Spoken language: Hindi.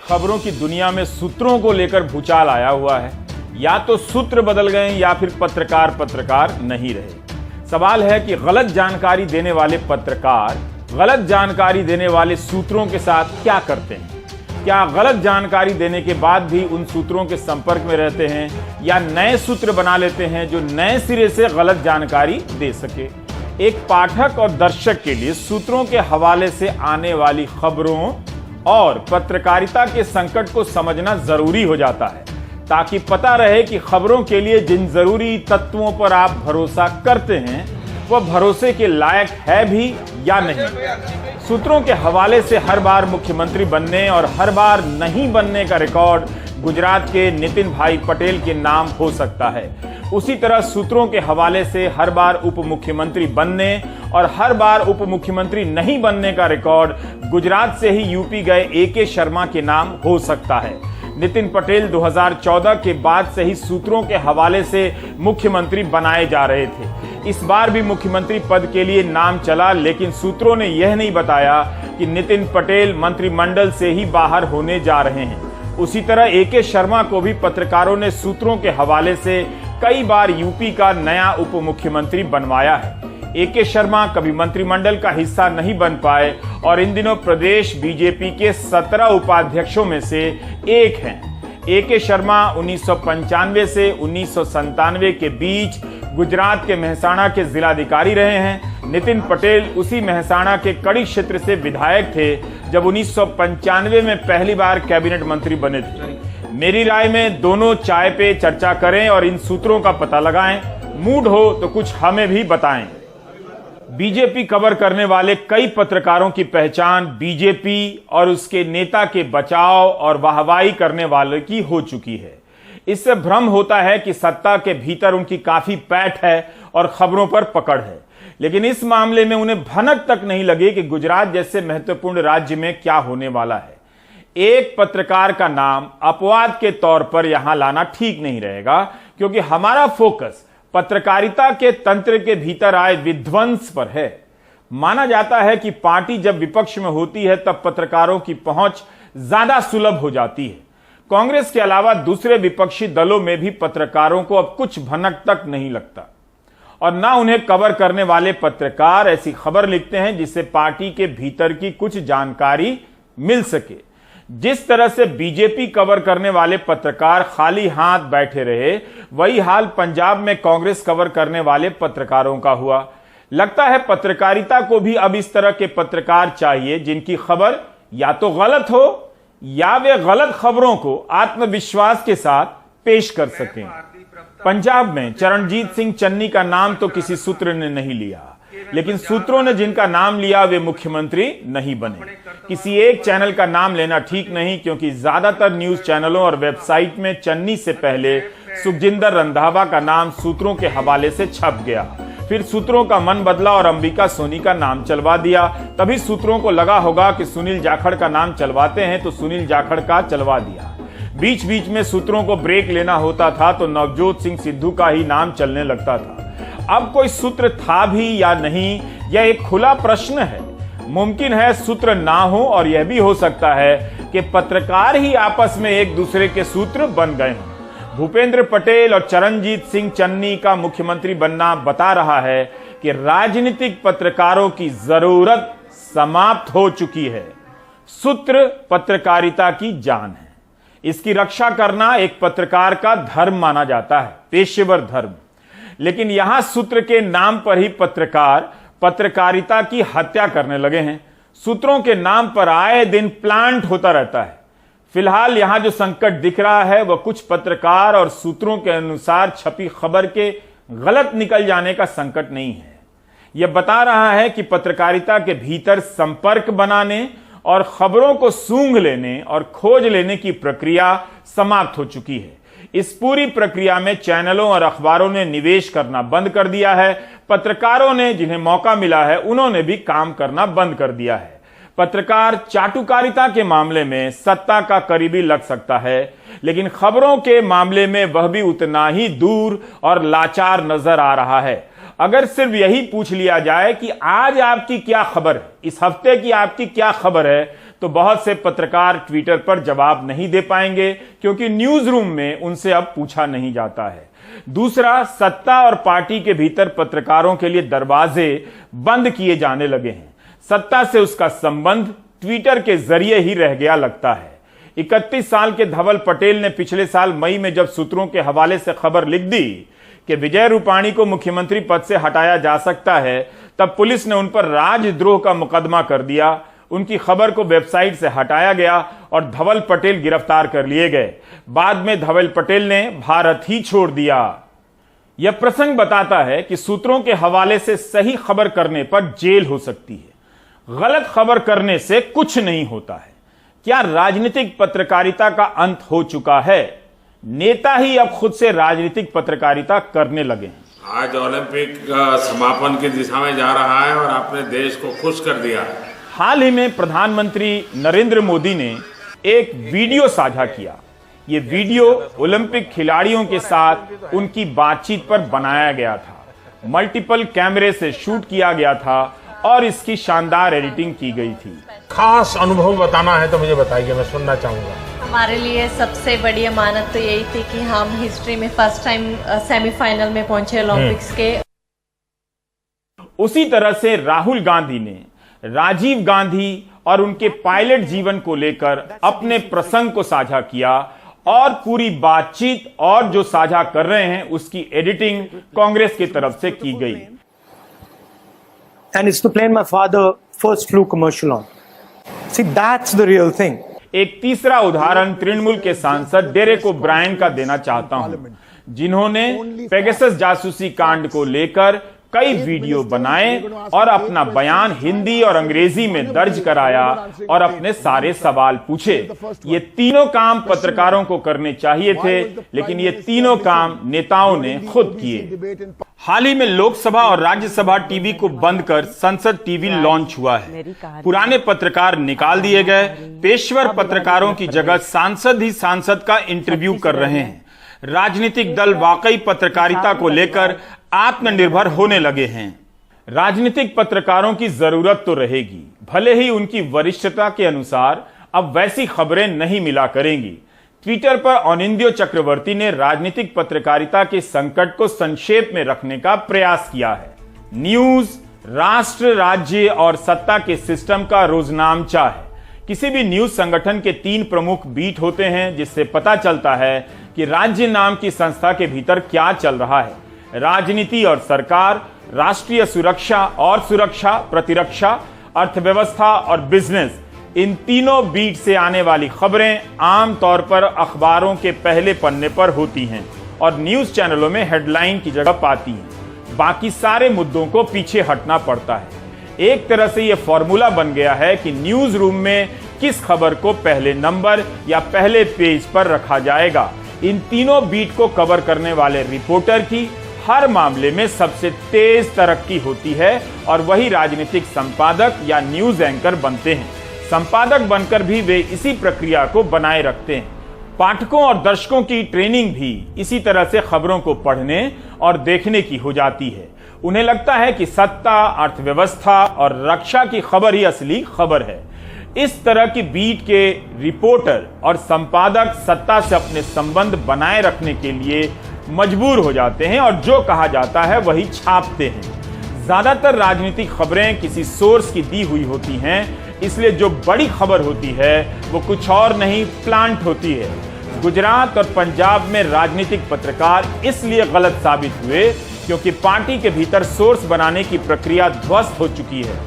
खबरों की दुनिया में सूत्रों को लेकर भूचाल आया हुआ है। या तो सूत्र बदल गए या फिर पत्रकार नहीं रहे। सवाल है कि गलत जानकारी देने वाले पत्रकार गलत जानकारी देने वाले सूत्रों के साथ क्या करते हैं? क्या गलत जानकारी देने के बाद भी उन सूत्रों के संपर्क में रहते हैं या नए सूत्र बना लेते हैं जो नए सिरे से गलत जानकारी दे सके? एक पाठक और दर्शक के लिए सूत्रों के हवाले से आने वाली खबरों और पत्रकारिता के संकट को समझना जरूरी हो जाता है, ताकि पता रहे कि खबरों के लिए जिन जरूरी तत्वों पर आप भरोसा करते हैं वह भरोसे के लायक है भी या नहीं। सूत्रों के हवाले से हर बार मुख्यमंत्री बनने और हर बार नहीं बनने का रिकॉर्ड गुजरात के नितिन भाई पटेल के नाम हो सकता है। उसी तरह सूत्रों के हवाले से हर बार उप मुख्यमंत्री बनने और हर बार उप मुख्यमंत्री नहीं बनने का रिकॉर्ड गुजरात से ही यूपी गए AK शर्मा के नाम हो सकता है। नितिन पटेल 2014 के बाद से ही सूत्रों के हवाले से मुख्यमंत्री बनाए जा रहे थे। इस बार भी मुख्यमंत्री पद के लिए नाम चला, लेकिन सूत्रों ने यह नहीं बताया कि नितिन पटेल मंत्रिमंडल से ही बाहर होने जा रहे हैं। उसी तरह AK शर्मा को भी पत्रकारों ने सूत्रों के हवाले से कई बार यूपी का नया उप मुख्यमंत्री बनवाया है। AK शर्मा कभी मंत्रिमंडल का हिस्सा नहीं बन पाए और इन दिनों प्रदेश बीजेपी के 17 उपाध्यक्षों में से एक हैं। AK शर्मा 1995 से 1997 के बीच गुजरात के मेहसाणा के जिलाधिकारी रहे हैं। नितिन पटेल उसी मेहसाणा के कड़ी क्षेत्र से विधायक थे जब 1995 में पहली बार कैबिनेट मंत्री बने थे। मेरी राय में दोनों चाय पे चर्चा करें और इन सूत्रों का पता लगाएं। मूड हो तो कुछ हमें भी बताएं। बीजेपी कवर करने वाले कई पत्रकारों की पहचान बीजेपी और उसके नेता के बचाव और वाहवाही करने वालों की हो चुकी है। इससे भ्रम होता है कि सत्ता के भीतर उनकी काफी पैठ है और खबरों पर पकड़ है, लेकिन इस मामले में उन्हें भनक तक नहीं लगी कि गुजरात जैसे महत्वपूर्ण राज्य में क्या होने वाला है। एक पत्रकार का नाम अपवाद के तौर पर यहां लाना ठीक नहीं रहेगा, क्योंकि हमारा फोकस पत्रकारिता के तंत्र के भीतर आए विध्वंस पर है। माना जाता है कि पार्टी जब विपक्ष में होती है तब पत्रकारों की पहुंच ज्यादा सुलभ हो जाती है। कांग्रेस के अलावा दूसरे विपक्षी दलों में भी पत्रकारों को अब कुछ भनक तक नहीं लगता और ना उन्हें कवर करने वाले पत्रकार ऐसी खबर लिखते हैं जिससे पार्टी के भीतर की कुछ जानकारी मिल सके। जिस तरह से बीजेपी कवर करने वाले पत्रकार खाली हाथ बैठे रहे, वही हाल पंजाब में कांग्रेस कवर करने वाले पत्रकारों का हुआ। लगता है पत्रकारिता को भी अब इस तरह के पत्रकार चाहिए जिनकी खबर या तो गलत हो या वे गलत खबरों को आत्मविश्वास के साथ पेश कर सकें। पंजाब में चरणजीत सिंह चन्नी का नाम तो किसी सूत्र ने नहीं लिया, लेकिन सूत्रों ने जिनका नाम लिया वे मुख्यमंत्री नहीं बने। किसी एक चैनल का नाम लेना ठीक नहीं, क्योंकि ज्यादातर न्यूज चैनलों और वेबसाइट में चन्नी से पहले सुखजिंदर रंधावा का नाम सूत्रों के हवाले से छप गया। फिर सूत्रों का मन बदला और अंबिका सोनी का नाम चलवा दिया। तभी सूत्रों को लगा होगा कि सुनील जाखड़ का नाम चलवाते हैं, तो सुनील जाखड़ का चलवा दिया। बीच बीच में सूत्रों को ब्रेक लेना होता था तो नवजोत सिंह सिद्धू का ही नाम चलने लगता था। अब कोई सूत्र था भी या नहीं, यह एक खुला प्रश्न है। मुमकिन है सूत्र ना हो और यह भी हो सकता है कि पत्रकार ही आपस में एक दूसरे के सूत्र बन गए हों। भूपेंद्र पटेल और चरणजीत सिंह चन्नी का मुख्यमंत्री बनना बता रहा है कि राजनीतिक पत्रकारों की जरूरत समाप्त हो चुकी है। सूत्र पत्रकारिता की जान है। इसकी रक्षा करना एक पत्रकार का धर्म माना जाता है, पेशेवर धर्म। लेकिन यहां सूत्र के नाम पर ही पत्रकार पत्रकारिता की हत्या करने लगे हैं। सूत्रों के नाम पर आए दिन प्लांट होता रहता है। फिलहाल यहां जो संकट दिख रहा है वह कुछ पत्रकार और सूत्रों के अनुसार छपी खबर के गलत निकल जाने का संकट नहीं है। यह बता रहा है कि पत्रकारिता के भीतर संपर्क बनाने और खबरों को सूंघ लेने और खोज लेने की प्रक्रिया समाप्त हो चुकी है। इस पूरी प्रक्रिया में चैनलों और अखबारों ने निवेश करना बंद कर दिया है। पत्रकारों ने जिन्हें मौका मिला है उन्होंने भी काम करना बंद कर दिया है। पत्रकार चाटुकारिता के मामले में सत्ता का करीबी लग सकता है, लेकिन खबरों के मामले में वह भी उतना ही दूर और लाचार नजर आ रहा है। अगर सिर्फ यही पूछ लिया जाए कि आज आपकी क्या खबर है, इस हफ्ते की आपकी क्या खबर है, तो तो बहुत से पत्रकार ट्विटर पर जवाब नहीं दे पाएंगे, क्योंकि न्यूज रूम में उनसे अब पूछा नहीं जाता है। दूसरा, सत्ता और पार्टी के भीतर पत्रकारों के लिए दरवाजे बंद किए जाने लगे हैं। सत्ता से उसका संबंध ट्विटर के जरिए ही रह गया लगता है। 31 साल के धवल पटेल ने पिछले साल मई में जब सूत्रों के हवाले से खबर लिख दी कि विजय रूपाणी को मुख्यमंत्री पद से हटाया जा सकता है, तब पुलिस ने उन पर राजद्रोह का मुकदमा कर दिया। उनकी खबर को वेबसाइट से हटाया गया और धवल पटेल गिरफ्तार कर लिए गए। बाद में धवल पटेल ने भारत ही छोड़ दिया। यह प्रसंग बताता है कि सूत्रों के हवाले से सही खबर करने पर जेल हो सकती है, गलत खबर करने से कुछ नहीं होता है। क्या राजनीतिक पत्रकारिता का अंत हो चुका है? नेता ही अब खुद से राजनीतिक पत्रकारिता करने लगे हैं। आज ओलंपिक समापन की दिशा में जा रहा है और आपने देश को खुश कर दिया है। हाल ही में प्रधानमंत्री नरेंद्र मोदी ने एक वीडियो साझा किया। ये वीडियो ओलंपिक खिलाड़ियों के साथ उनकी बातचीत पर बनाया गया था। मल्टीपल कैमरे से शूट किया गया था और इसकी शानदार एडिटिंग की गई थी। खास अनुभव बताना है तो मुझे बताइए, मैं सुनना चाहूंगा। हमारे लिए सबसे बड़ी अमानत तो यही थी कि हम हिस्ट्री में फर्स्ट टाइम सेमीफाइनल में पहुंचे ओलंपिक्स के। उसी तरह से राहुल गांधी ने राजीव गांधी और उनके पायलट जीवन को लेकर अपने प्रसंग को साझा किया और पूरी बातचीत और जो साझा कर रहे हैं उसकी एडिटिंग कांग्रेस की तरफ से की गई। And it's the plane my father first flew commercial on. See, that's the real thing. एक तीसरा उदाहरण तृणमूल के सांसद डेरेक ओब्रायन का देना चाहता हूं, जिन्होंने पेगासस जासूसी कांड को लेकर कई वीडियो बनाए और अपना बयान हिंदी और अंग्रेजी में दर्ज कराया और अपने सारे सवाल पूछे। ये तीनों काम पत्रकारों को करने चाहिए थे, लेकिन ये तीनों काम नेताओं ने खुद किए। हाल ही में लोकसभा और राज्यसभा टीवी को बंद कर संसद टीवी लॉन्च हुआ है। पुराने पत्रकार निकाल दिए गए। पेशेवर पत्रकारों की जगह सांसद ही सांसद का इंटरव्यू कर रहे हैं। राजनीतिक दल वाकई पत्रकारिता को लेकर आत्मनिर्भर होने लगे हैं। राजनीतिक पत्रकारों की जरूरत तो रहेगी, भले ही उनकी वरिष्ठता के अनुसार अब वैसी खबरें नहीं मिला करेंगी। ट्विटर पर अनिंद्यो चक्रवर्ती ने राजनीतिक पत्रकारिता के संकट को संक्षेप में रखने का प्रयास किया है। न्यूज राष्ट्र, राज्य और सत्ता के सिस्टम का रोजनामचा है। किसी भी न्यूज संगठन के 3 प्रमुख बीट होते हैं, जिससे पता चलता है कि राज्य नाम की संस्था के भीतर क्या चल रहा है। राजनीति और सरकार, राष्ट्रीय सुरक्षा और सुरक्षा, प्रतिरक्षा, अर्थव्यवस्था और बिजनेस, इन तीनों बीट से आने वाली खबरें आमतौर पर अखबारों के पहले पन्ने पर होती हैं और न्यूज चैनलों में हेडलाइन की जगह पाती हैं। बाकी सारे मुद्दों को पीछे हटना पड़ता है। एक तरह से यह फॉर्मूला बन गया है कि न्यूज रूम में किस खबर को पहले नंबर या पहले पेज पर रखा जाएगा। इन तीनों बीट को कवर करने वाले रिपोर्टर की हर मामले में सबसे तेज तरक्की होती है और वही राजनीतिक संपादक या न्यूज एंकर बनते हैं। संपादक बनकर भी वे इसी प्रक्रिया को बनाए रखते हैं। पाठकों और दर्शकों की ट्रेनिंग भी इसी तरह से खबरों को पढ़ने और देखने की हो जाती है। उन्हें लगता है कि सत्ता, अर्थव्यवस्था और रक्षा की खबर ही असली खबर है। इस तरह की बीट के रिपोर्टर और संपादक सत्ता से अपने संबंध बनाए रखने के लिए मजबूर हो जाते हैं और जो कहा जाता है वही छापते हैं। ज्यादातर राजनीतिक खबरें किसी सोर्स की दी हुई होती हैं, इसलिए जो बड़ी खबर होती है वो कुछ और नहीं, प्लांट होती है। गुजरात और पंजाब में राजनीतिक पत्रकार इसलिए गलत साबित हुए क्योंकि पार्टी के भीतर सोर्स बनाने की प्रक्रिया ध्वस्त हो चुकी है।